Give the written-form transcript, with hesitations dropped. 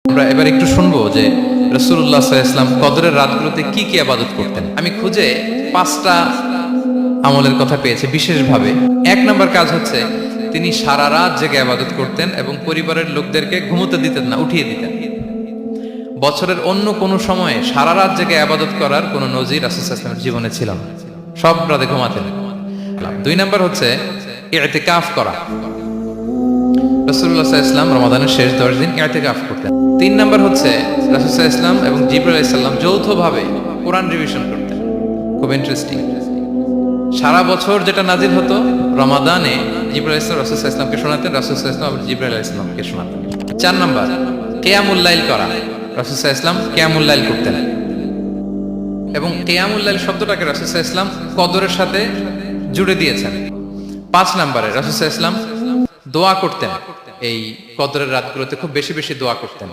আমরা এবার একটু শুনবো যে রাসূলুল্লাহ সাল্লাল্লাহু আলাইহি ওয়াসাল্লাম কদরের রাতগুলোতে কি কি ইবাদত করতেন। আমি খুঁজে 5টা আমলের কথা পেয়েছি বিশেষভাবে। 1 নাম্বার কাজ হচ্ছে তিনি সারা রাত জেগে ইবাদত করতেন এবং পরিবারের লোকদেরকে ঘুমোতে দিতেন না, উঠিয়ে দিতেন। বছরের অন্য কোনো সময়ে সারা রাত জেগে ইবাদত করার কোনো নজির রাসূল সাল্লাল্লাহু আলাইহি ওয়াসাল্লামের জীবনে ছিল না। সব রাতে ঘুমাতেন। 2 নাম্বার হচ্ছে ইতিকাফ করা। রাসূলুল্লাহ সাল্লাল্লাহু আলাইহি ওয়াসাল্লাম রমাদানের শেষ 10 দিন ইতিকাফ করতেন। 3 নাম্বার হচ্ছে রাসূল সাল্লাল্লাহু আলাইহি ওয়াসাল্লাম এবং জিবরাইল আলাইহিস সালাম যৌথভাবে কোরআন রিভিশন করতেন। খুব ইন্টারেস্টিং। সারা বছর যেটা নাজিল হতো রমাদানে জিবরাইল আলাইহিস সালাম রাসূল সাল্লাল্লাহু আলাইহি ওয়াসাল্লামকে শোনাতেন, রাসূল সাল্লাল্লাহু আলাইহি ওয়াসাল্লাম আবার জিবরাইল আলাইহিস সালামকে শোনাতেন। 4 নাম্বার কিয়ামুল লাইল করা। রাসূল সাল্লাল্লাহু আলাইহি ওয়াসাল্লাম কিয়ামুল লাইল করতেন এবং কিয়ামুল লাইল শব্দটাকে রাসূল সাল্লাল্লাহু আলাইহি ওয়াসাল্লাম কদরের সাথে জুড়ে দিয়েছেন। 5 নম্বরে রাসূল সাল্লাল্লাহু আলাইহি ওয়াসাল্লাম দোয়া করতেন। এই কদরের রাতগুলোতে খুব বেশি বেশি দোয়া করতেন।